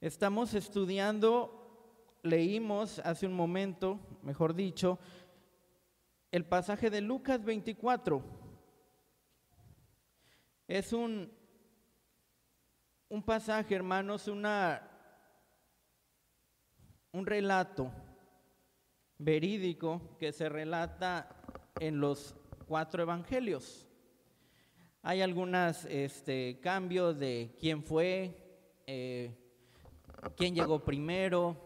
Estamos estudiando, leímos hace un momento, mejor dicho, el pasaje de Lucas 24. Es un pasaje, hermanos, un relato verídico que se relata en los 4 evangelios. Hay algunos cambios de quién fue, quién llegó primero,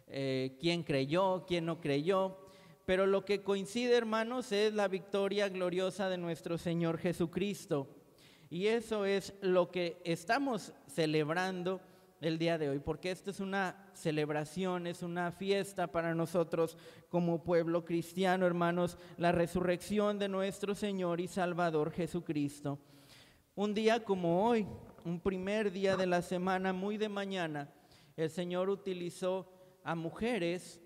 quién creyó, quién no creyó, pero lo que coincide, hermanos, es la victoria gloriosa de nuestro Señor Jesucristo. Y eso es lo que estamos celebrando el día de hoy, porque esto es una celebración, es una fiesta para nosotros como pueblo cristiano, hermanos, la resurrección de nuestro Señor y Salvador Jesucristo. Un día como hoy, un primer día de la semana, muy de mañana, el Señor utilizó a mujeres,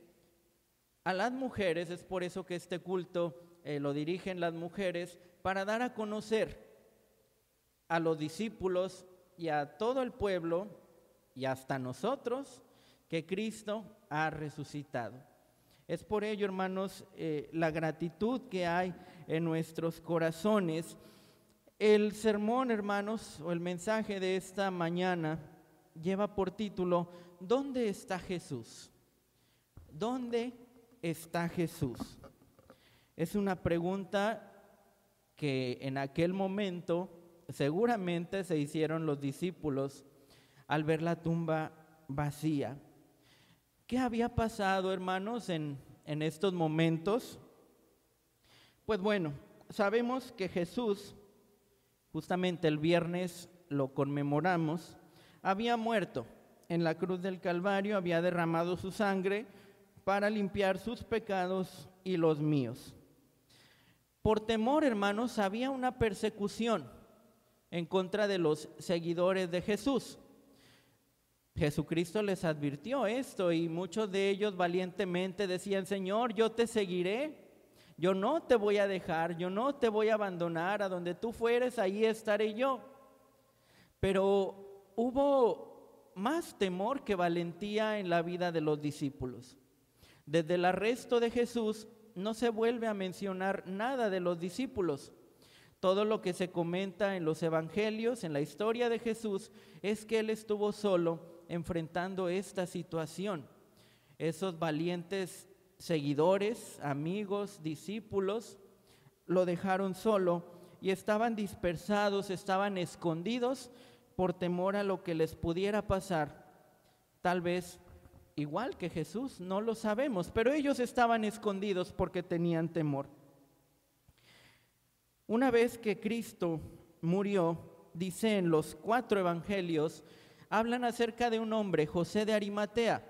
a las mujeres, es por eso que este culto lo dirigen las mujeres, para dar a conocer a los discípulos y a todo el pueblo y hasta nosotros que Cristo ha resucitado. Es por ello, hermanos, la gratitud que hay en nuestros corazones. El sermón, hermanos, o el mensaje de esta mañana lleva por título: ¿dónde está Jesús? ¿Dónde está Jesús? Es una pregunta que en aquel momento seguramente se hicieron los discípulos al ver la tumba vacía. ¿Qué había pasado, hermanos, en estos momentos? Pues bueno, sabemos que Jesús, justamente el viernes lo conmemoramos, había muerto en la cruz del Calvario, había derramado su sangre para limpiar sus pecados y los míos. Por temor, hermanos, había una persecución en contra de los seguidores de Jesús. Jesucristo les advirtió esto y muchos de ellos valientemente decían: Señor, yo te seguiré, yo no te voy a dejar, yo no te voy a abandonar, a donde tú fueres, ahí estaré yo. Pero hubo más temor que valentía en la vida de los discípulos. Desde el arresto de Jesús no se vuelve a mencionar nada de los discípulos. Todo lo que se comenta en los evangelios, en la historia de Jesús, es que Él estuvo solo enfrentando esta situación. Esos valientes seguidores, amigos, discípulos, lo dejaron solo y estaban dispersados, estaban escondidos por temor a lo que les pudiera pasar. Tal vez igual que Jesús, no lo sabemos, pero ellos estaban escondidos porque tenían temor. Una vez que Cristo murió, dice en los 4 evangelios, hablan acerca de un hombre, José de Arimatea,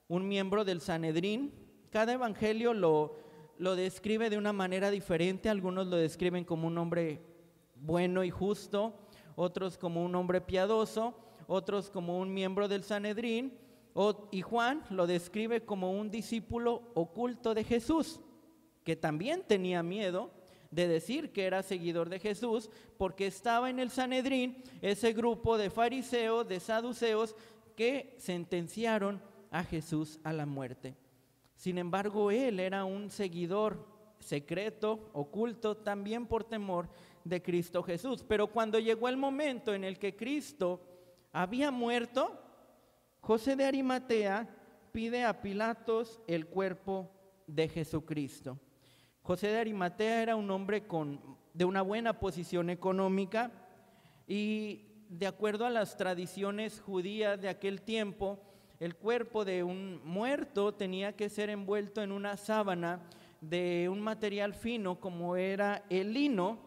un miembro del Sanedrín. Cada evangelio lo describe de una manera diferente. Algunos lo describen como un hombre bueno y justo, otros como un hombre piadoso, otros como un miembro del Sanedrín, y Juan lo describe como un discípulo oculto de Jesús, que también tenía miedo de decir que era seguidor de Jesús, porque estaba en el Sanedrín, ese grupo de fariseos, de saduceos, que sentenciaron a Jesús a la muerte. Sin embargo, él era un seguidor secreto, oculto, también por temor de Cristo Jesús. Pero cuando llegó el momento en el que Cristo había muerto, José de Arimatea pide a Pilatos el cuerpo de Jesucristo. José de Arimatea era un hombre de una buena posición económica y, de acuerdo a las tradiciones judías de aquel tiempo, el cuerpo de un muerto tenía que ser envuelto en una sábana de un material fino como era el lino,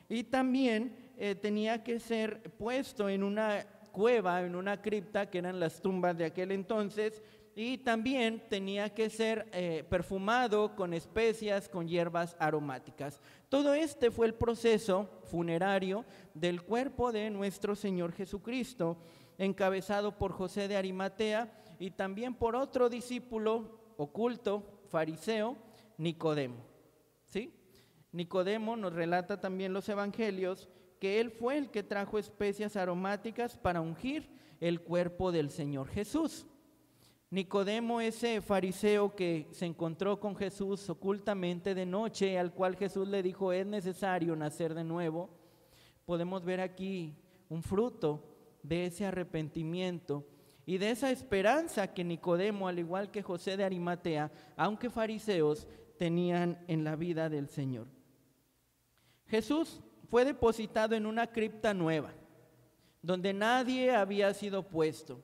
y también tenía que ser puesto en una cueva, en una cripta, que eran las tumbas de aquel entonces, y también tenía que ser perfumado con especias, con hierbas aromáticas. Todo este fue el proceso funerario del cuerpo de nuestro Señor Jesucristo, encabezado por José de Arimatea y también por otro discípulo oculto, fariseo, Nicodemo. ¿Sí? Nicodemo nos relata también los evangelios que él fue el que trajo especias aromáticas para ungir el cuerpo del Señor Jesús. Nicodemo, ese fariseo que se encontró con Jesús ocultamente de noche, al cual Jesús le dijo: es necesario nacer de nuevo. Podemos ver aquí un fruto de ese arrepentimiento y de esa esperanza que Nicodemo, al igual que José de Arimatea, aunque fariseos, tenían en la vida del Señor. Jesús fue depositado en una cripta nueva, donde nadie había sido puesto.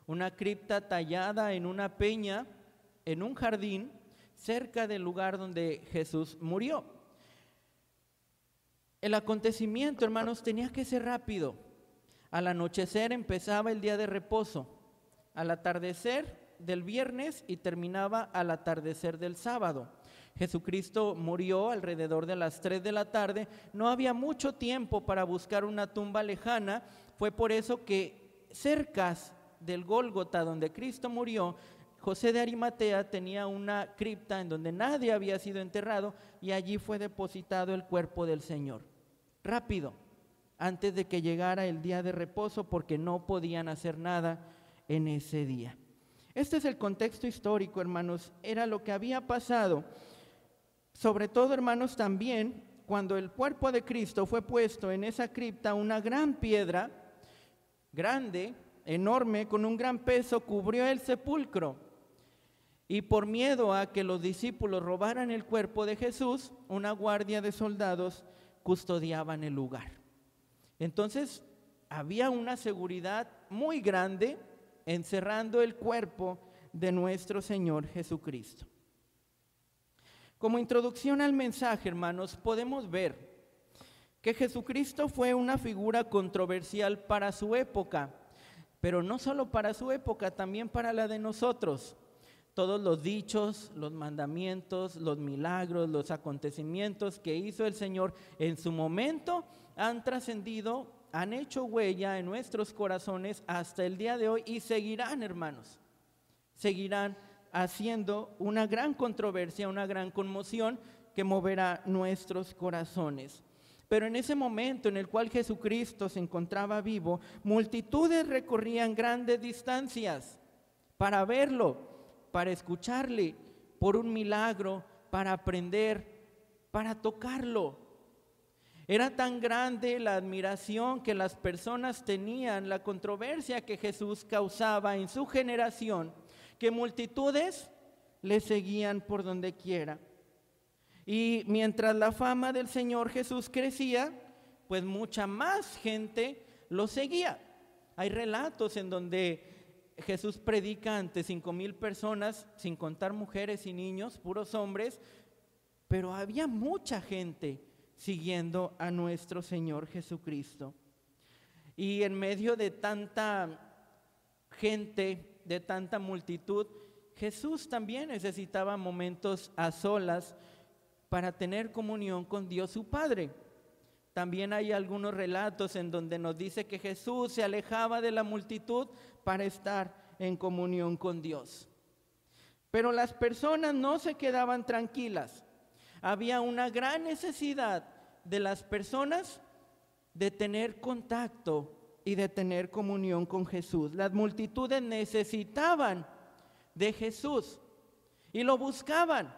Una cripta tallada en una peña, en un jardín, cerca del lugar donde Jesús murió. El acontecimiento, hermanos, tenía que ser rápido. Al anochecer empezaba el día de reposo, al atardecer del viernes y terminaba al atardecer del sábado. Jesucristo murió alrededor de las 3 de la tarde, no había mucho tiempo para buscar una tumba lejana, fue por eso que cerca del Gólgota donde Cristo murió, José de Arimatea tenía una cripta en donde nadie había sido enterrado y allí fue depositado el cuerpo del Señor. Rápido, antes de que llegara el día de reposo, porque no podían hacer nada en ese día. Este es el contexto histórico, hermanos, era lo que había pasado. Sobre todo, hermanos, también cuando el cuerpo de Cristo fue puesto en esa cripta, una gran piedra, grande, enorme, con un gran peso, cubrió el sepulcro. Y por miedo a que los discípulos robaran el cuerpo de Jesús, una guardia de soldados custodiaban el lugar. Entonces, había una seguridad muy grande encerrando el cuerpo de nuestro Señor Jesucristo. Como introducción al mensaje, hermanos, podemos ver que Jesucristo fue una figura controversial para su época, pero no solo para su época, también para la de nosotros. Todos los dichos, los mandamientos, los milagros, los acontecimientos que hizo el Señor en su momento han trascendido, han hecho huella en nuestros corazones hasta el día de hoy y seguirán, hermanos, seguirán haciendo una gran controversia, una gran conmoción que moverá nuestros corazones. Pero en ese momento en el cual Jesucristo se encontraba vivo, multitudes recorrían grandes distancias para verlo, para escucharle, por un milagro, para aprender, para tocarlo. Era tan grande la admiración que las personas tenían, la controversia que Jesús causaba en su generación, que multitudes le seguían por donde quiera. Y mientras la fama del Señor Jesús crecía, pues mucha más gente lo seguía. Hay relatos en donde Jesús predica ante 5,000 personas, sin contar mujeres y niños, puros hombres, pero había mucha gente siguiendo a nuestro Señor Jesucristo. Y en medio de tanta gente, de tanta multitud, Jesús también necesitaba momentos a solas para tener comunión con Dios su Padre. También hay algunos relatos en donde nos dice que Jesús se alejaba de la multitud para estar en comunión con Dios. Pero las personas no se quedaban tranquilas. Había una gran necesidad de las personas de tener contacto y de tener comunión con Jesús. Las multitudes necesitaban de Jesús y lo buscaban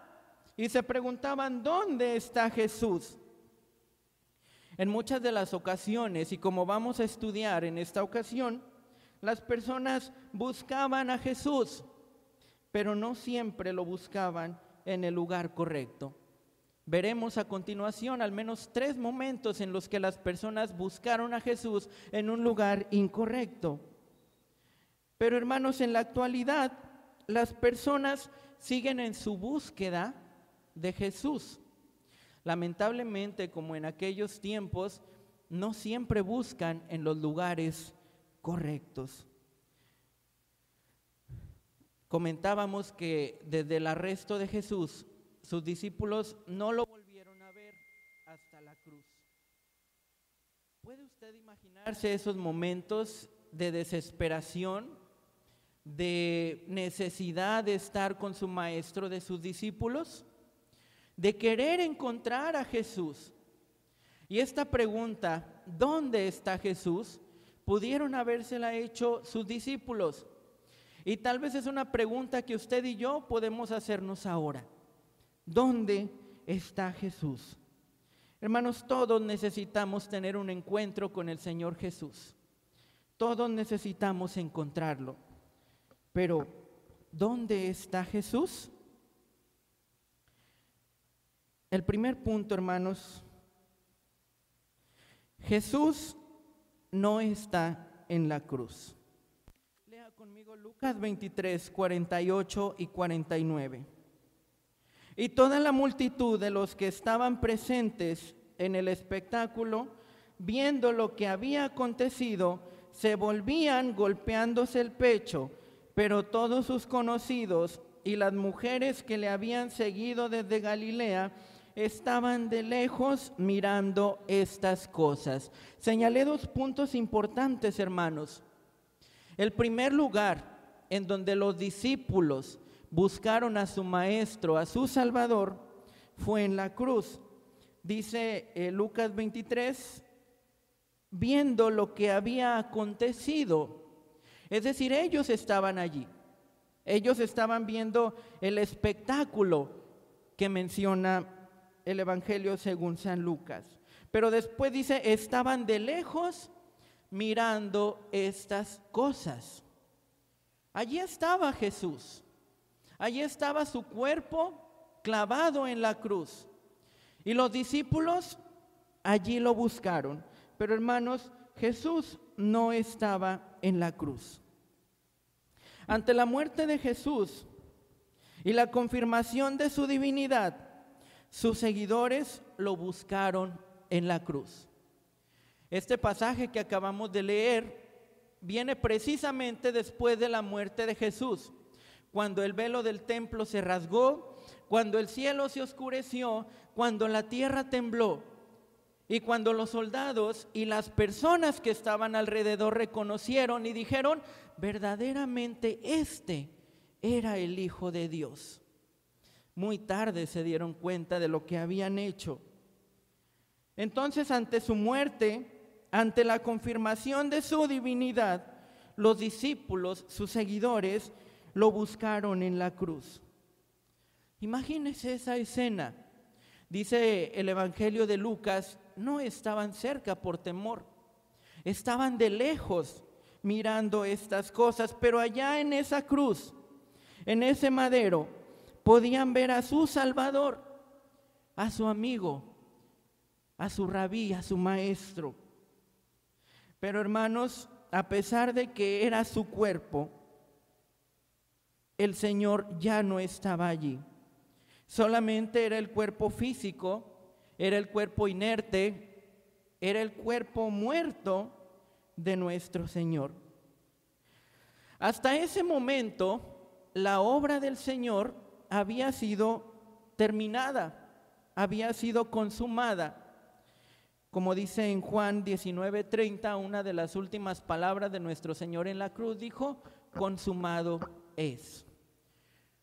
y se preguntaban: ¿dónde está Jesús? En muchas de las ocasiones, y como vamos a estudiar en esta ocasión, las personas buscaban a Jesús, pero no siempre lo buscaban en el lugar correcto. Veremos a continuación al menos 3 momentos en los que las personas buscaron a Jesús en un lugar incorrecto. Pero hermanos, en la actualidad, las personas siguen en su búsqueda de Jesús. Lamentablemente, como en aquellos tiempos, no siempre buscan en los lugares correctos. Comentábamos que desde el arresto de Jesús, sus discípulos no lo volvieron a ver hasta la cruz. ¿Puede usted imaginarse esos momentos de desesperación, de necesidad de estar con su maestro, de sus discípulos, de querer encontrar a Jesús? Y esta pregunta, ¿dónde está Jesús?, pudieron habérsela hecho sus discípulos. Y tal vez es una pregunta que usted y yo podemos hacernos ahora. ¿Dónde está Jesús? Hermanos, todos necesitamos tener un encuentro con el Señor Jesús. Todos necesitamos encontrarlo. Pero, ¿dónde está Jesús? El primer punto, hermanos, Jesús no está en la cruz. Lea conmigo Lucas 23, 48 y 49. Y toda la multitud de los que estaban presentes en el espectáculo, viendo lo que había acontecido, se volvían golpeándose el pecho, pero todos sus conocidos y las mujeres que le habían seguido desde Galilea estaban de lejos mirando estas cosas. Señalé 2 puntos importantes, hermanos. El primer lugar en donde los discípulos buscaron a su maestro, a su Salvador, fue en la cruz. Dice Lucas 23, viendo lo que había acontecido. Es decir, ellos estaban allí. Ellos estaban viendo el espectáculo que menciona el Evangelio según San Lucas. Pero después dice, estaban de lejos mirando estas cosas. Allí estaba Jesús. Allí estaba su cuerpo clavado en la cruz. Y los discípulos allí lo buscaron. Pero hermanos, Jesús no estaba en la cruz. Ante la muerte de Jesús y la confirmación de su divinidad, sus seguidores lo buscaron en la cruz. Este pasaje que acabamos de leer viene precisamente después de la muerte de Jesús, cuando el velo del templo se rasgó, cuando el cielo se oscureció, cuando la tierra tembló y cuando los soldados y las personas que estaban alrededor reconocieron y dijeron, verdaderamente este era el Hijo de Dios. Muy tarde se dieron cuenta de lo que habían hecho. Entonces, ante su muerte, ante la confirmación de su divinidad, los discípulos, sus seguidores, lo buscaron en la cruz. Imagínense esa escena. Dice el Evangelio de Lucas, no estaban cerca por temor, estaban de lejos mirando estas cosas, pero allá en esa cruz, en ese madero, podían ver a su Salvador, a su amigo, a su rabí, a su maestro. Pero hermanos, a pesar de que era su cuerpo, el Señor ya no estaba allí. Solamente era el cuerpo físico, era el cuerpo inerte, era el cuerpo muerto de nuestro Señor. Hasta ese momento, la obra del Señor había sido terminada, había sido consumada. Como dice en Juan 19:30, una de las últimas palabras de nuestro Señor en la cruz, dijo, consumado es.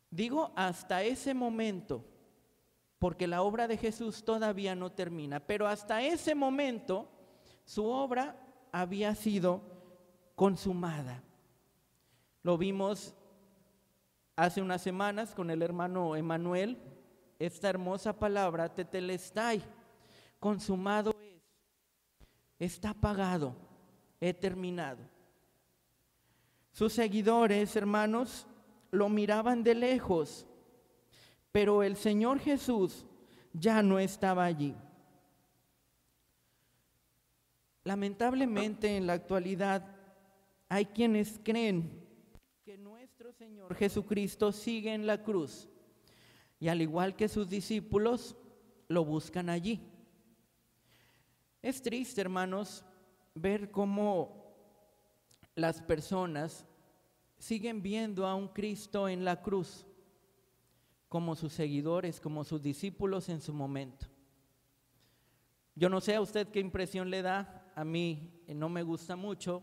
Digo hasta ese momento, porque la obra de Jesús todavía no termina, pero hasta ese momento su obra había sido consumada. Lo vimos hace unas semanas con el hermano Emanuel, esta hermosa palabra, tetelestai, consumado es, está pagado, he terminado. Sus seguidores, hermanos, lo miraban de lejos, pero el Señor Jesús ya no estaba allí. Lamentablemente en la actualidad hay quienes creen que nuestro Señor Jesucristo sigue en la cruz y al igual que sus discípulos lo buscan allí. Es triste, hermanos, ver cómo las personas siguen viendo a un Cristo en la cruz como sus seguidores, como sus discípulos en su momento. Yo no sé a usted qué impresión le da, a mí no me gusta mucho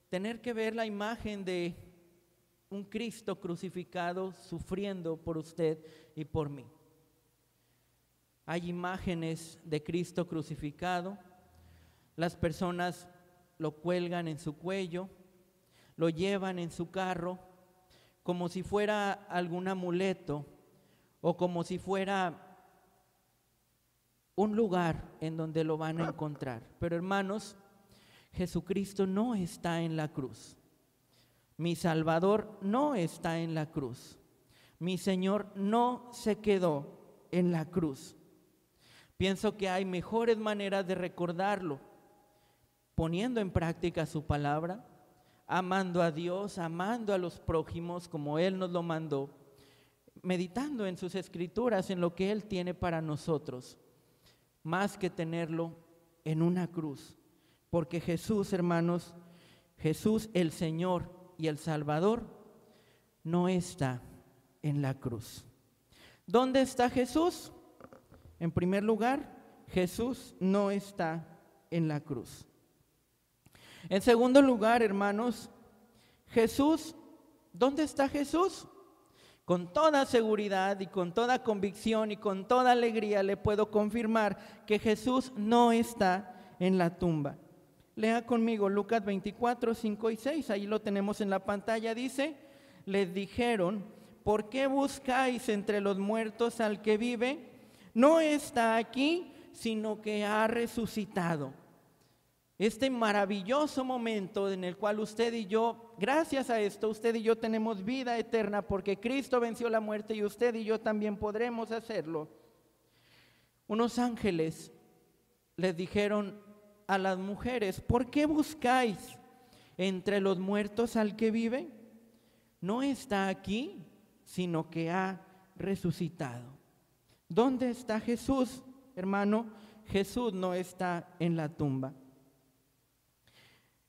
tener que ver la imagen de un Cristo crucificado sufriendo por usted y por mí. Hay imágenes de Cristo crucificado, las personas lo cuelgan en su cuello, lo llevan en su carro, como si fuera algún amuleto o como si fuera un lugar en donde lo van a encontrar. Pero hermanos, Jesucristo no está en la cruz. Mi Salvador no está en la cruz. Mi Señor no se quedó en la cruz. Pienso que hay mejores maneras de recordarlo, poniendo en práctica su palabra, amando a Dios, amando a los prójimos como Él nos lo mandó, meditando en sus escrituras, en lo que Él tiene para nosotros, más que tenerlo en una cruz. Porque Jesús, hermanos, Jesús el Señor y el Salvador no está en la cruz. ¿Dónde está Jesús? En primer lugar, Jesús no está en la cruz. En segundo lugar, hermanos, Jesús, ¿dónde está Jesús? Con toda seguridad y con toda convicción y con toda alegría le puedo confirmar que Jesús no está en la tumba. Lea conmigo Lucas 24, 5 y 6, ahí lo tenemos en la pantalla. Dice, les dijeron, ¿por qué buscáis entre los muertos al que vive? No está aquí, sino que ha resucitado. Este maravilloso momento en el cual usted y yo, gracias a esto, usted y yo tenemos vida eterna porque Cristo venció la muerte y usted y yo también podremos hacerlo. Unos ángeles les dijeron a las mujeres, ¿por qué buscáis entre los muertos al que vive? No está aquí, sino que ha resucitado. ¿Dónde está Jesús, hermano? Jesús no está en la tumba.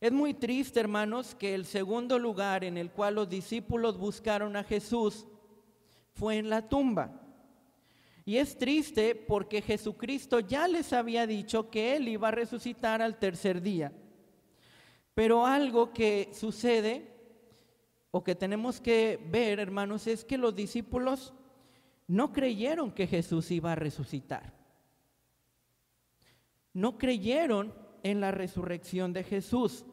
Es muy triste, hermanos, que el segundo lugar en el cual los discípulos buscaron a Jesús fue en la tumba. Y es triste porque Jesucristo ya les había dicho que Él iba a resucitar al tercer día. Pero algo que sucede o que tenemos que ver, hermanos, es que los discípulos no creyeron que Jesús iba a resucitar. No creyeron en la resurrección de Jesús.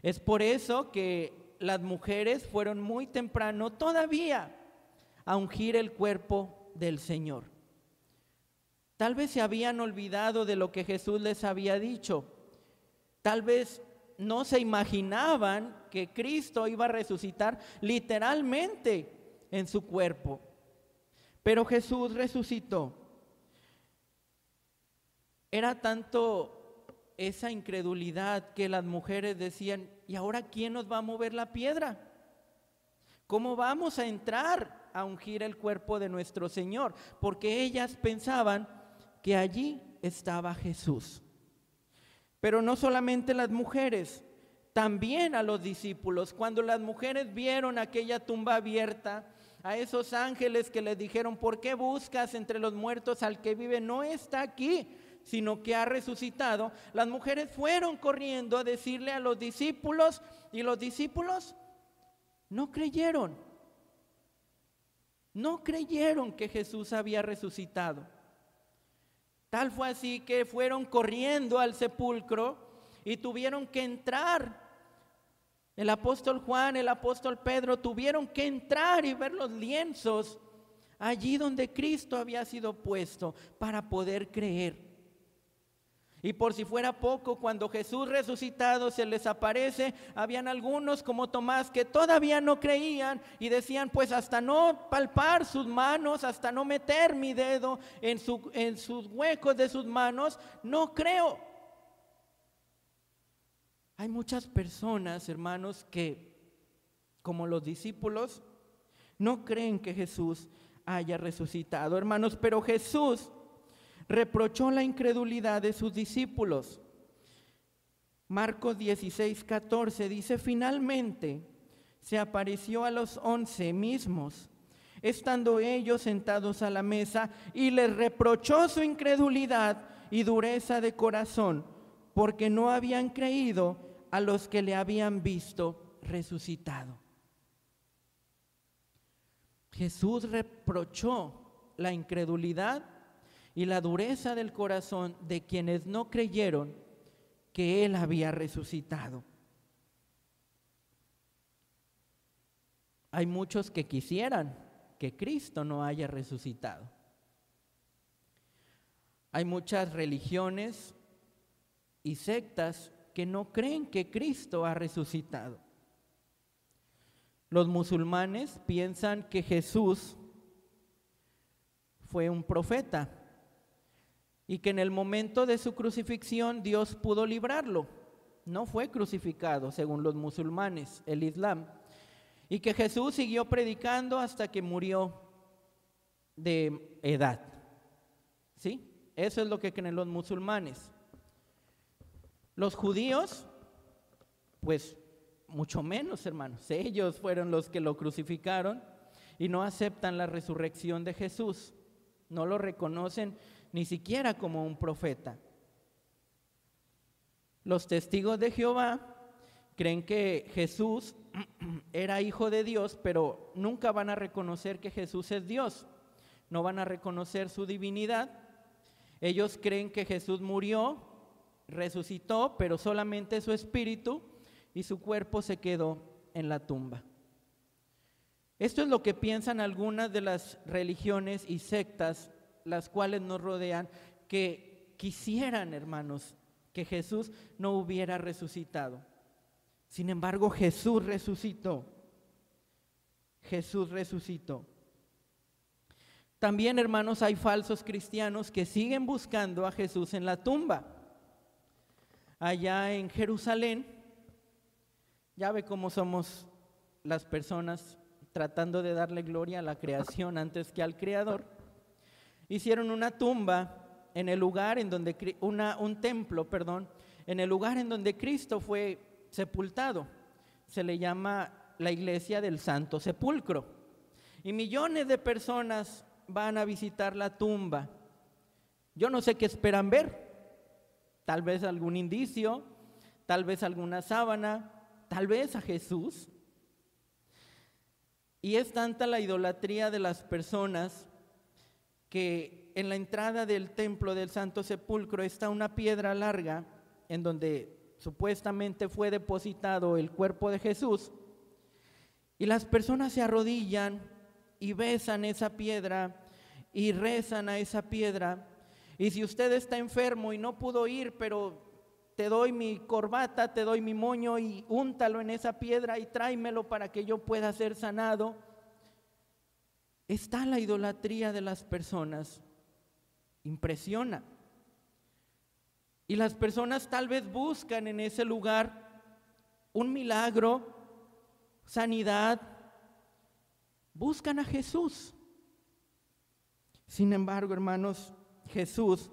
Es por eso que las mujeres fueron muy temprano todavía a ungir el cuerpo del Señor. Tal vez se habían olvidado de lo que Jesús les había dicho. Tal vez no se imaginaban que Cristo iba a resucitar literalmente en su cuerpo. Pero Jesús resucitó. Era tanto esa incredulidad que las mujeres decían, ¿y ahora quién nos va a mover la piedra? ¿Cómo vamos a entrar a ungir el cuerpo de nuestro Señor? Porque ellas pensaban que allí estaba Jesús. Pero no solamente las mujeres, también a los discípulos. Cuando las mujeres vieron aquella tumba abierta, a esos ángeles que les dijeron, ¿por qué buscas entre los muertos al que vive? No está aquí, sino que ha resucitado. Las mujeres fueron corriendo a decirle a los discípulos y los discípulos no creyeron. No creyeron que Jesús había resucitado. Tal fue así que fueron corriendo al sepulcro y tuvieron que entrar. El apóstol Juan, el apóstol Pedro tuvieron que entrar y ver los lienzos allí donde Cristo había sido puesto para poder creer. Y por si fuera poco, cuando Jesús resucitado se les aparece, habían algunos como Tomás que todavía no creían y decían, pues hasta no palpar sus manos, hasta no meter mi dedo en sus huecos de sus manos, no creo. Hay muchas personas, hermanos, que como los discípulos no creen que Jesús haya resucitado, hermanos, pero Jesús reprochó la incredulidad de sus discípulos. Marcos 16, 14 dice, finalmente se apareció a los 11 mismos, estando ellos sentados a la mesa, y les reprochó su incredulidad y dureza de corazón, porque no habían creído a los que le habían visto resucitado. Jesús reprochó la incredulidad y la dureza del corazón de quienes no creyeron que Él había resucitado. Hay muchos que quisieran que Cristo no haya resucitado. Hay muchas religiones y sectas que no creen que Cristo ha resucitado. Los musulmanes piensan que Jesús fue un profeta y que en el momento de su crucifixión Dios pudo librarlo. No fue crucificado, según los musulmanes, el Islam. Y que Jesús siguió predicando hasta que murió de edad. ¿Sí? Eso es lo que creen los musulmanes. Los judíos, pues mucho menos, hermanos. Ellos fueron los que lo crucificaron y no aceptan la resurrección de Jesús. No lo reconocen ni siquiera como un profeta. Los testigos de Jehová creen que Jesús era hijo de Dios, pero nunca van a reconocer que Jesús es Dios. No van a reconocer su divinidad. Ellos creen que Jesús murió, resucitó, pero solamente su espíritu y su cuerpo se quedó en la tumba. Esto es lo que piensan algunas de las religiones y sectas, las cuales nos rodean, que quisieran, hermanos, que Jesús no hubiera resucitado. Sin embargo, Jesús resucitó. Jesús resucitó. También, hermanos, hay falsos cristianos que siguen buscando a Jesús en la tumba. Allá en Jerusalén, ya ve cómo somos las personas tratando de darle gloria a la creación antes que al Creador. Hicieron una tumba en el lugar en donde, un templo, en el lugar en donde Cristo fue sepultado. Se le llama la iglesia del Santo Sepulcro. Y millones de personas van a visitar la tumba. Yo no sé qué esperan ver. Tal vez algún indicio, tal vez alguna sábana, tal vez a Jesús. Y es tanta la idolatría de las personas que en la entrada del templo del Santo Sepulcro está una piedra larga en donde supuestamente fue depositado el cuerpo de Jesús, y las personas se arrodillan y besan esa piedra y rezan a esa piedra. Y si usted está enfermo y no pudo ir, pero te doy mi corbata, te doy mi moño y úntalo en esa piedra y tráemelo para que yo pueda ser sanado. Está la idolatría de las personas. Impresiona. Y las personas tal vez buscan en ese lugar un milagro, sanidad, buscan a Jesús. Sin embargo, hermanos, Jesús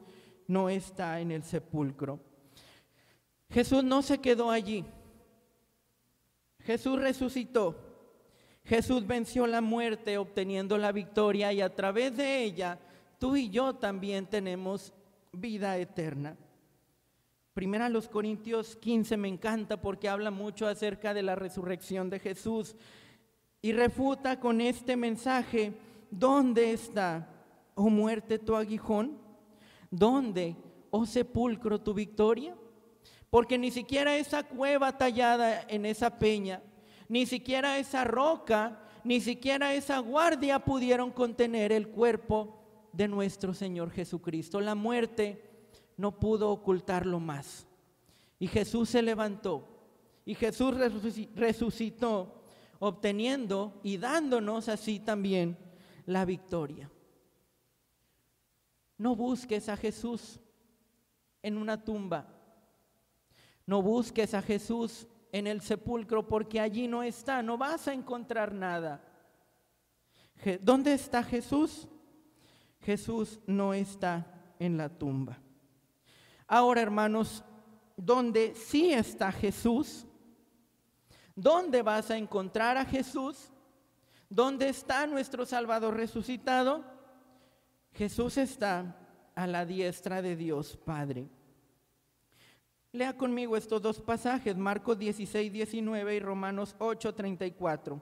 no está en el sepulcro. Jesús no se quedó allí. Jesús resucitó. Jesús venció la muerte obteniendo la victoria, y a través de ella tú y yo también tenemos vida eterna. Primera a los Corintios 15 me encanta porque habla mucho acerca de la resurrección de Jesús y refuta con este mensaje: ¿dónde está, oh muerte, tu aguijón? ¿Dónde, oh sepulcro, tu victoria? Porque ni siquiera esa cueva tallada en esa peña, ni siquiera esa roca, ni siquiera esa guardia pudieron contener el cuerpo de nuestro Señor Jesucristo. La muerte no pudo ocultarlo más. Y Jesús se levantó y Jesús resucitó, obteniendo y dándonos así también la victoria. No busques a Jesús en una tumba. No busques a Jesús en el sepulcro, porque allí no está, no vas a encontrar nada. ¿Dónde está Jesús? Jesús no está en la tumba. Ahora, hermanos, ¿dónde sí está Jesús? ¿Dónde vas a encontrar a Jesús? ¿Dónde está nuestro Salvador resucitado? Jesús está a la diestra de Dios Padre. Lea conmigo estos dos pasajes, Marcos 16:19 y Romanos 8:34.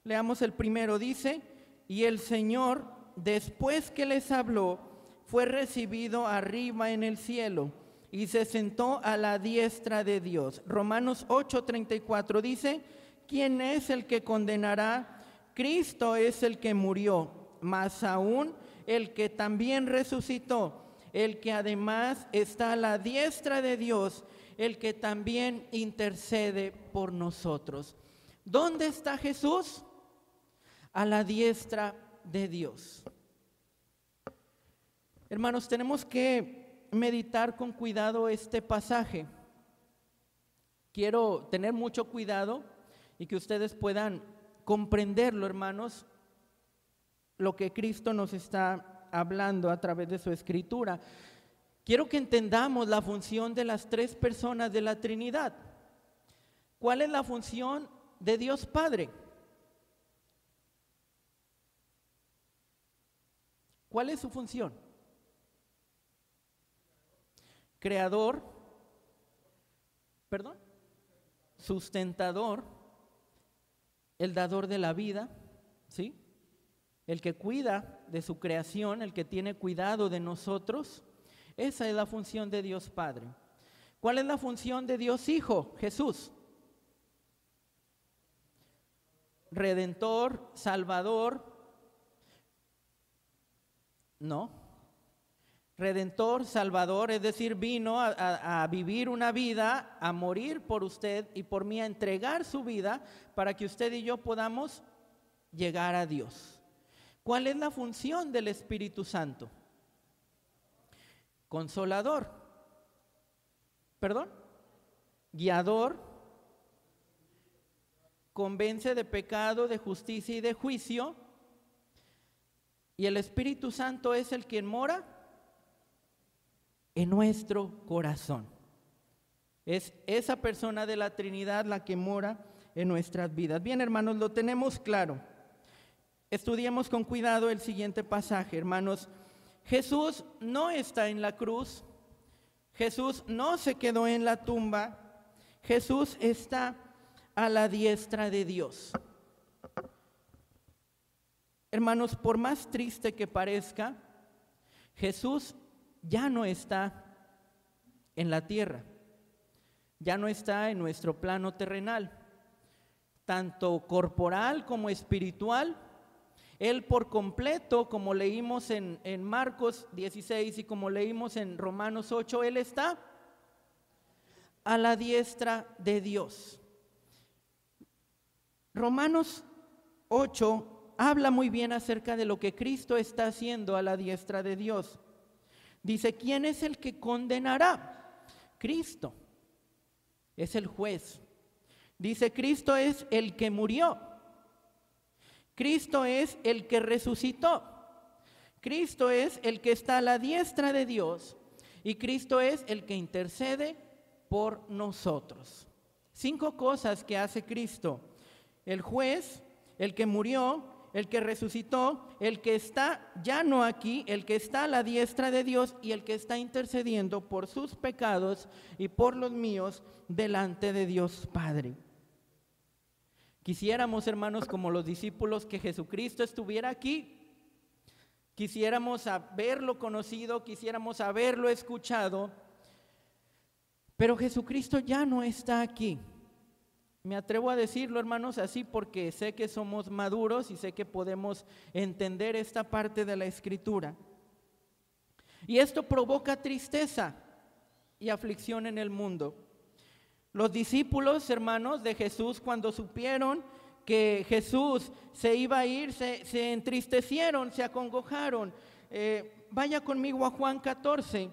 Leamos el primero. Dice: y el Señor, después que les habló, fue recibido arriba en el cielo, y se sentó a la diestra de Dios. Romanos 8:34 dice: ¿quién es el que condenará? Cristo es el que murió, más aún el que también resucitó, el que además está a la diestra de Dios, el que también intercede por nosotros. ¿Dónde está Jesús? A la diestra de Dios. Hermanos, tenemos que meditar con cuidado este pasaje. Quiero tener mucho cuidado y que ustedes puedan comprenderlo, hermanos, lo que Cristo nos está hablando a través de su escritura. Quiero que entendamos la función de las tres personas de la Trinidad. ¿Cuál es la función de Dios Padre? ¿Cuál es su función? Creador, sustentador, el dador de la vida, ¿sí? El que cuida de su creación, el que tiene cuidado de nosotros. Esa es la función de Dios Padre. ¿Cuál es la función de Dios Hijo? Jesús. Redentor, Salvador. No. Redentor, Salvador, es decir, vino a vivir una vida, a morir por usted y por mí, a entregar su vida para que usted y yo podamos llegar a Dios. ¿Cuál es la función del Espíritu Santo? Consolador, guiador, convence de pecado, de justicia y de juicio. Y el Espíritu Santo es el quien mora en nuestro corazón. Es esa persona de la Trinidad la que mora en nuestras vidas. Bien, hermanos, lo tenemos claro. Estudiemos con cuidado el siguiente pasaje, hermanos. Jesús no está en la cruz. Jesús no se quedó en la tumba. Jesús está a la diestra de Dios. Hermanos, por más triste que parezca, Jesús ya no está en la tierra, ya no está en nuestro plano terrenal, tanto corporal como espiritual. Él por completo, como leímos en Marcos 16 y como leímos en Romanos 8, Él está a la diestra de Dios. Romanos 8 habla muy bien acerca de lo que Cristo está haciendo a la diestra de Dios. Dice: ¿quién es el que condenará? Cristo es el juez. Dice: Cristo es el que murió. Cristo es el que resucitó. Cristo es el que está a la diestra de Dios. Y Cristo es el que intercede por nosotros. 5 cosas que hace Cristo: el juez, el que murió, el que resucitó, el que está ya no aquí, el que está a la diestra de Dios y el que está intercediendo por sus pecados y por los míos delante de Dios Padre. Quisiéramos, hermanos, como los discípulos, que Jesucristo estuviera aquí. Quisiéramos haberlo conocido, quisiéramos haberlo escuchado, pero Jesucristo ya no está aquí. Me atrevo a decirlo, hermanos, así porque sé que somos maduros y sé que podemos entender esta parte de la Escritura. Y esto provoca tristeza y aflicción en el mundo. Los discípulos, hermanos, de Jesús, cuando supieron que Jesús se iba a ir, se entristecieron, se acongojaron. Vaya conmigo a Juan 14.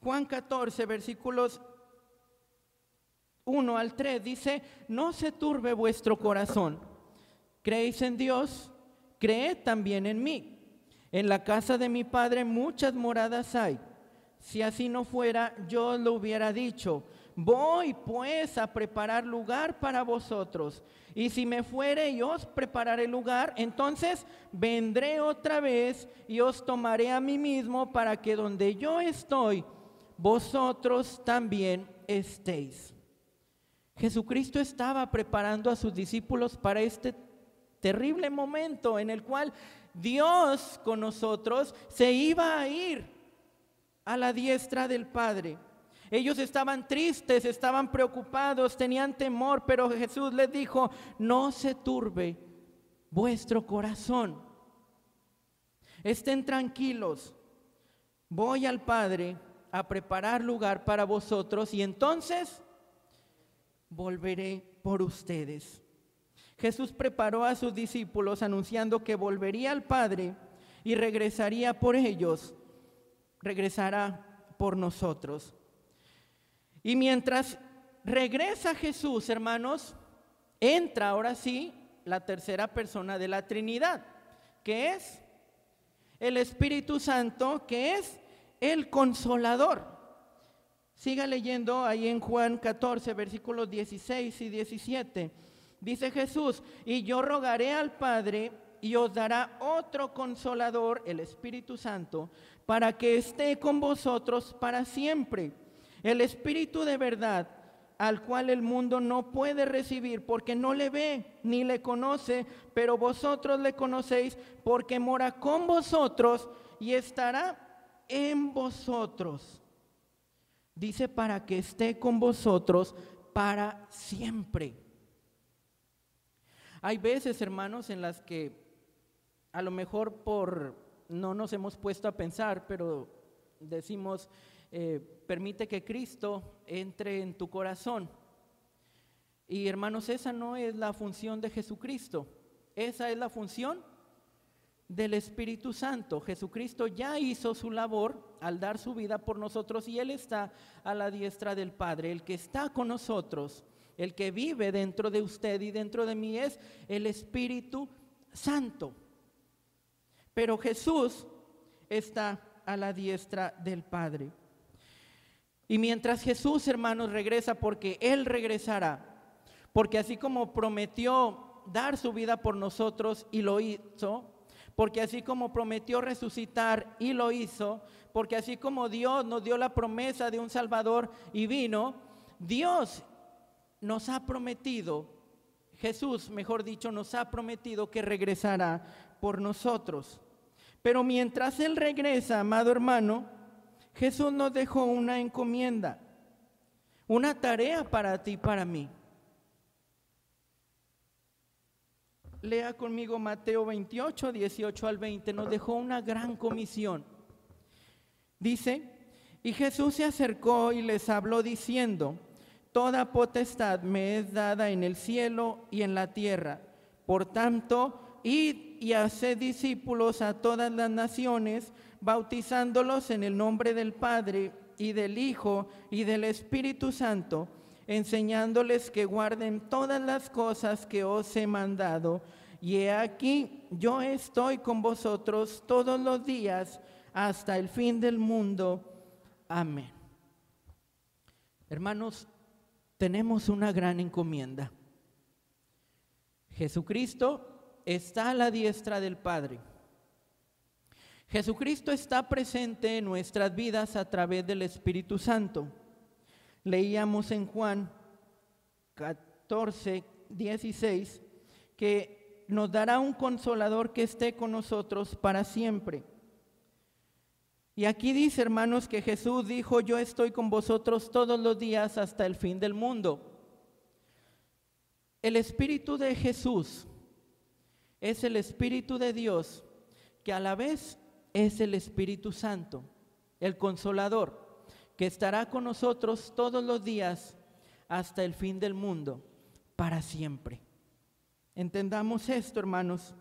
Juan 14, versículos 1 al 3, dice: no se turbe vuestro corazón. ¿Creéis en Dios? Creed también en mí. En la casa de mi Padre muchas moradas hay. Si así no fuera, yo os lo hubiera dicho. Voy pues a preparar lugar para vosotros. Y si me fuere y os prepararé lugar, entonces vendré otra vez y os tomaré a mí mismo, para que donde yo estoy, vosotros también estéis. Jesucristo estaba preparando a sus discípulos para este terrible momento en el cual Dios con nosotros se iba a ir. a la diestra del Padre. Ellos estaban tristes, estaban preocupados, tenían temor, pero Jesús les dijo: no se turbe vuestro corazón. Estén tranquilos. Voy al Padre a preparar lugar para vosotros y entonces volveré por ustedes. Jesús preparó a sus discípulos anunciando que volvería al Padre y regresaría por ellos, regresará por nosotros. Y mientras regresa Jesús, hermanos, entra ahora sí la tercera persona de la Trinidad, que es el Espíritu Santo, que es el Consolador. Siga leyendo ahí en Juan 14, versículos 16 y 17. Dice Jesús: y yo rogaré al Padre y os dará otro Consolador, el Espíritu Santo, para que esté con vosotros para siempre. El Espíritu de verdad, al cual el mundo no puede recibir porque no le ve ni le conoce, pero vosotros le conocéis porque mora con vosotros y estará en vosotros. Dice: para que esté con vosotros para siempre. Hay veces, hermanos, en las que a lo mejor no nos hemos puesto a pensar, pero decimos: permite que Cristo entre en tu corazón. Y hermanos, esa no es la función de Jesucristo, esa es la función del Espíritu Santo. Jesucristo ya hizo su labor al dar su vida por nosotros y Él está a la diestra del Padre. El que está con nosotros, el que vive dentro de usted y dentro de mí, es el Espíritu Santo. Pero Jesús está a la diestra del Padre. Y mientras Jesús, hermanos, regresa, porque Él regresará, porque así como prometió dar su vida por nosotros y lo hizo, porque así como prometió resucitar y lo hizo, porque así como Dios nos dio la promesa de un Salvador y vino, Dios nos ha prometido, Jesús, mejor dicho, nos ha prometido que regresará por nosotros. Pero mientras Él regresa, amado hermano, Jesús nos dejó una encomienda, una tarea para ti y para mí. Lea conmigo Mateo 28, 18 al 20, nos dejó una gran comisión. Dice: y Jesús se acercó y les habló diciendo: toda potestad me es dada en el cielo y en la tierra. Por tanto, id y haced discípulos a todas las naciones, bautizándolos en el nombre del Padre y del Hijo y del Espíritu Santo, enseñándoles que guarden todas las cosas que os he mandado. Y he aquí, yo estoy con vosotros todos los días hasta el fin del mundo. Amén. Hermanos, tenemos una gran encomienda. Jesucristo está a la diestra del Padre. Jesucristo está presente en nuestras vidas a través del Espíritu Santo. Leíamos en Juan 14, 16 que nos dará un Consolador que esté con nosotros para siempre. Y aquí dice, hermanos, que Jesús dijo: yo estoy con vosotros todos los días hasta el fin del mundo. El Espíritu de Jesús es el Espíritu de Dios, que a la vez es el Espíritu Santo, el Consolador, que estará con nosotros todos los días hasta el fin del mundo, para siempre. Entendamos esto, hermanos.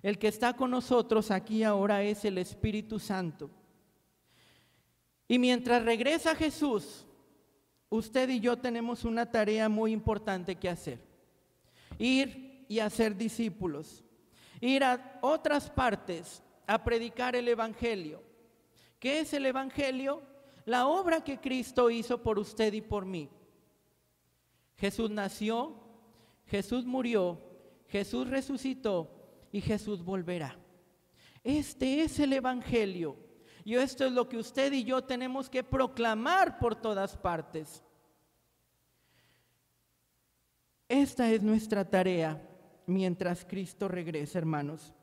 El que está con nosotros aquí ahora es el Espíritu Santo. Y mientras regresa Jesús, usted y yo tenemos una tarea muy importante que hacer: ir y hacer discípulos, ir a otras partes a predicar el Evangelio. ¿Qué es el Evangelio? La obra que Cristo hizo por usted y por mí. Jesús nació, Jesús murió, Jesús resucitó y Jesús volverá. Este es el Evangelio, y esto es lo que usted y yo tenemos que proclamar por todas partes. Esta es nuestra tarea mientras Cristo regresa, hermanos.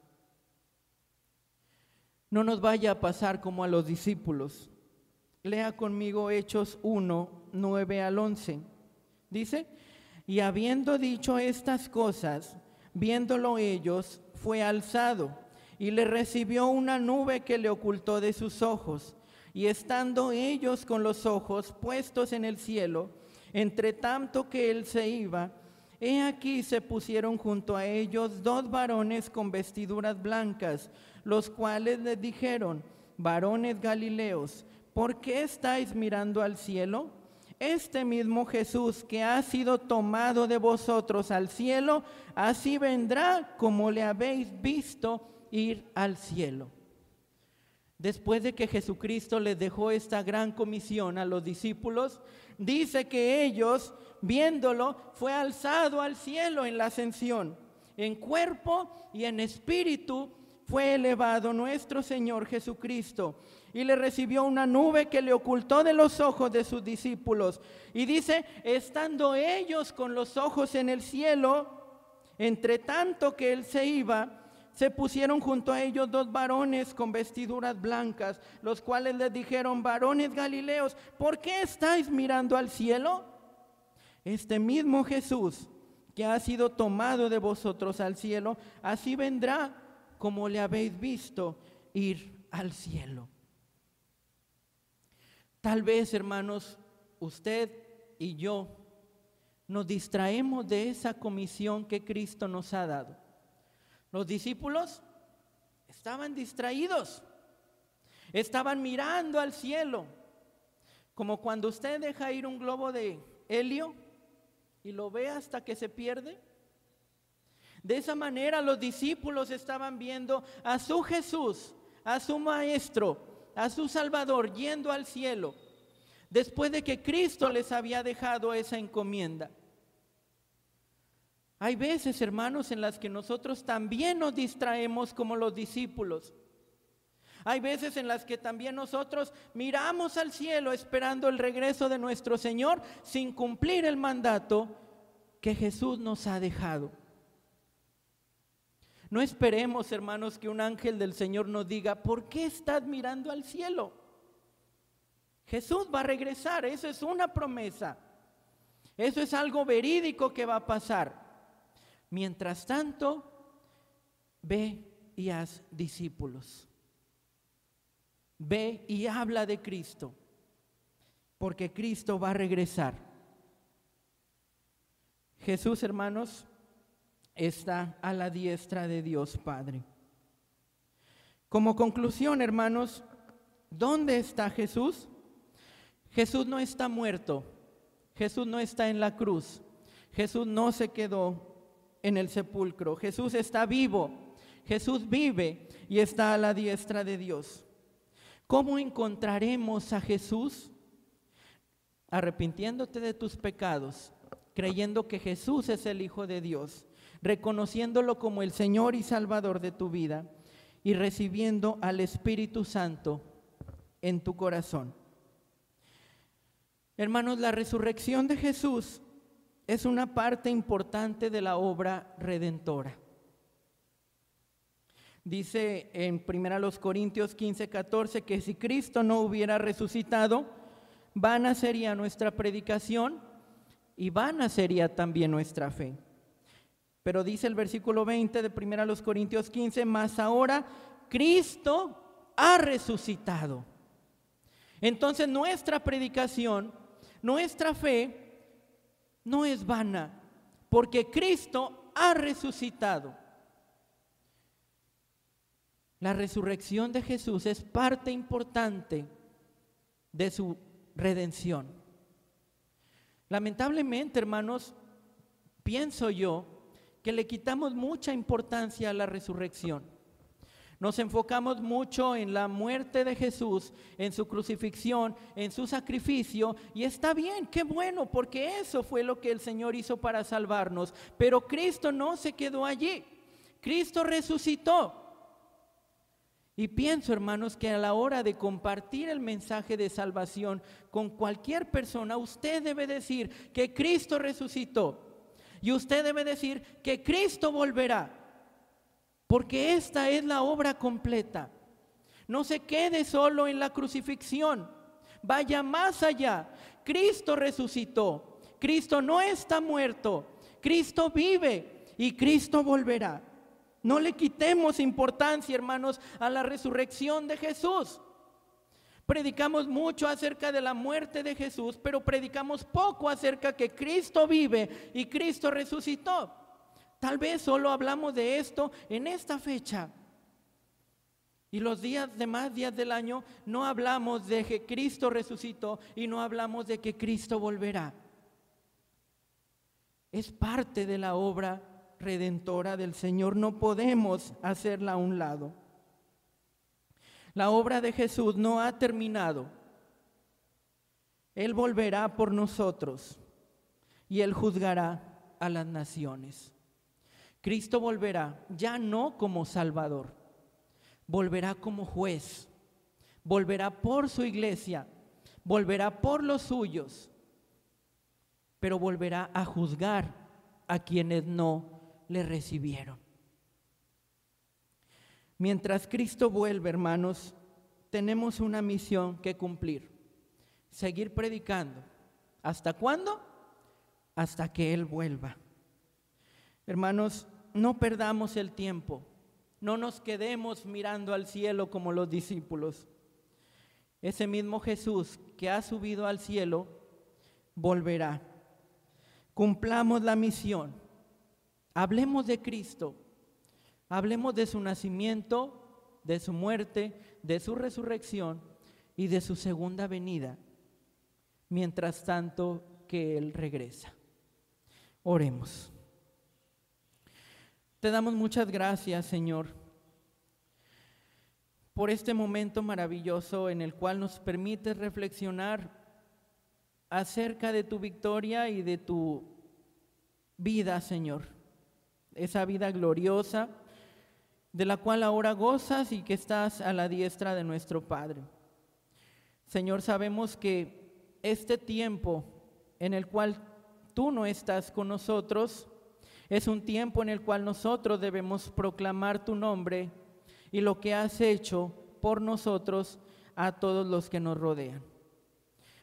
No nos vaya a pasar como a los discípulos, Lea conmigo Hechos 1, 9 al 11. Dice: y habiendo dicho estas cosas, viéndolo ellos, fue alzado, y le recibió una nube que le ocultó de sus ojos. Y estando ellos con los ojos puestos en el cielo, entre tanto que él se iba, he aquí se pusieron junto a ellos 2 varones con vestiduras blancas, los cuales les dijeron: varones Galileos, ¿por qué estáis mirando al cielo? Este mismo Jesús que ha sido tomado de vosotros al cielo, así vendrá como le habéis visto ir al cielo. Después de que Jesucristo les dejó esta gran comisión a los discípulos, dice que ellos, viéndolo, fue alzado al cielo en la ascensión. En cuerpo y en espíritu fue elevado nuestro Señor Jesucristo, y le recibió una nube que le ocultó de los ojos de sus discípulos. Y dice: estando ellos con los ojos en el cielo, entre tanto que él se iba, se pusieron junto a ellos 2 varones con vestiduras blancas, los cuales les dijeron: varones Galileos, ¿por qué estáis mirando al cielo? Este mismo Jesús que ha sido tomado de vosotros al cielo, así vendrá como le habéis visto ir al cielo. Tal vez, hermanos, usted y yo nos distraemos de esa comisión que Cristo nos ha dado. Los discípulos estaban distraídos, estaban mirando al cielo, como cuando usted deja ir un globo de helio y lo ve hasta que se pierde. De esa manera los discípulos estaban viendo a su Jesús, a su Maestro, a su Salvador yendo al cielo, después de que Cristo les había dejado esa encomienda. Hay veces, hermanos, en las que nosotros también nos distraemos como los discípulos. Hay veces en las que también nosotros miramos al cielo esperando el regreso de nuestro Señor sin cumplir el mandato que Jesús nos ha dejado. No esperemos, hermanos, que un ángel del Señor nos diga: ¿por qué estás mirando al cielo? Jesús va a regresar, eso es una promesa. Eso es algo verídico que va a pasar. Mientras tanto, ve y haz discípulos. Ve y habla de Cristo, porque Cristo va a regresar. Jesús, hermanos, está a la diestra de Dios Padre. Como conclusión, hermanos, ¿dónde está Jesús? Jesús no está muerto, Jesús no está en la cruz, Jesús no se quedó en el sepulcro. Jesús está vivo, Jesús vive y está a la diestra de Dios. ¿Cómo encontraremos a Jesús? Arrepintiéndote de tus pecados, creyendo que Jesús es el Hijo de Dios, reconociéndolo como el Señor y Salvador de tu vida y recibiendo al Espíritu Santo en tu corazón. Hermanos, la resurrección de Jesús es una parte importante de la obra redentora. Dice en 1 Corintios 15:14 que si Cristo no hubiera resucitado, vana sería nuestra predicación y vana sería también nuestra fe. Pero dice el versículo 20 de 1 Corintios 15: mas ahora Cristo ha resucitado. Entonces nuestra predicación, nuestra fe no es vana, porque Cristo ha resucitado. La resurrección de Jesús es parte importante de su redención. Lamentablemente, hermanos, pienso yo que le quitamos mucha importancia a la resurrección. Nos enfocamos mucho en la muerte de Jesús, en su crucifixión, en su sacrificio, y está bien, qué bueno, porque eso fue lo que el Señor hizo para salvarnos. Pero Cristo no se quedó allí, Cristo resucitó. Y pienso, hermanos, que a la hora de compartir el mensaje de salvación con cualquier persona, usted debe decir que Cristo resucitó, y usted debe decir que Cristo volverá. Porque esta es la obra completa. No se quede solo en la crucifixión. vaya más allá. Cristo resucitó, Cristo no está muerto, Cristo vive y Cristo volverá. No le quitemos importancia, hermanos, a la resurrección de Jesús. Predicamos mucho acerca de la muerte de Jesús, pero predicamos poco acerca que Cristo vive y Cristo resucitó. Tal vez solo hablamos de esto en esta fecha. Y los demás días del año no hablamos de que Cristo resucitó y no hablamos de que Cristo volverá. Es parte de la obra redentora del Señor, no podemos hacerla a un lado. La obra de Jesús no ha terminado. Él volverá por nosotros y Él juzgará a las naciones. Cristo volverá ya no como Salvador, volverá como juez, volverá por su iglesia, volverá por los suyos, pero volverá a juzgar a quienes no le recibieron. Mientras Cristo vuelve, hermanos, tenemos una misión que cumplir: seguir predicando. ¿Hasta cuándo? Hasta que Él vuelva. Hermanos, no perdamos el tiempo, no nos quedemos mirando al cielo como los discípulos. Ese mismo Jesús que ha subido al cielo volverá. Cumplamos la misión, hablemos de Cristo, hablemos de su nacimiento, de su muerte, de su resurrección y de su segunda venida, mientras tanto que Él regresa. Oremos. Te damos muchas gracias, Señor, por este momento maravilloso en el cual nos permites reflexionar acerca de tu victoria y de tu vida, Señor. Esa vida gloriosa de la cual ahora gozas y que estás a la diestra de nuestro Padre. Señor, sabemos que este tiempo en el cual tú no estás con nosotros es un tiempo en el cual nosotros debemos proclamar tu nombre y lo que has hecho por nosotros a todos los que nos rodean.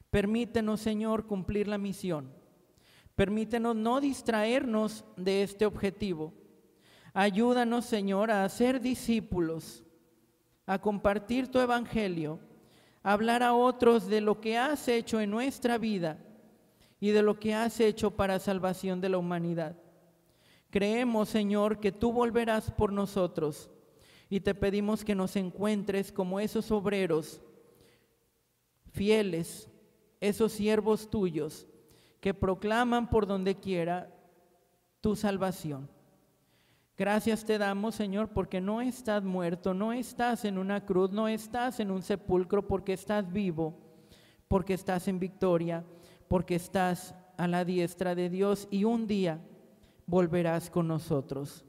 Permítenos, Señor, cumplir la misión. Permítenos no distraernos de este objetivo. Ayúdanos, Señor, a ser discípulos, a compartir tu evangelio, a hablar a otros de lo que has hecho en nuestra vida y de lo que has hecho para salvación de la humanidad. Creemos, Señor, que tú volverás por nosotros y te pedimos que nos encuentres como esos obreros fieles, esos siervos tuyos que proclaman por donde quiera tu salvación. Gracias te damos, Señor, porque no estás muerto, no estás en una cruz, no estás en un sepulcro, porque estás vivo, porque estás en victoria, porque estás a la diestra de Dios y un día volverás con nosotros.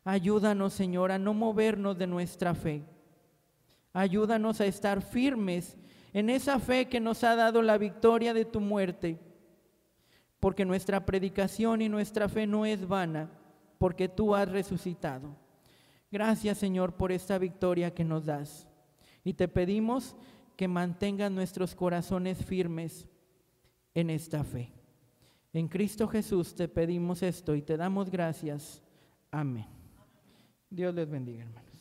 Ayúdanos, Señor, a no movernos de nuestra fe. Ayúdanos a estar firmes en esa fe que nos ha dado la victoria de tu muerte, porque nuestra predicación y nuestra fe no es vana, porque tú has resucitado. Gracias, Señor, por esta victoria que nos das. Y te pedimos que mantengas nuestros corazones firmes en esta fe. En Cristo Jesús te pedimos esto y te damos gracias. Amén. Dios les bendiga, hermanos.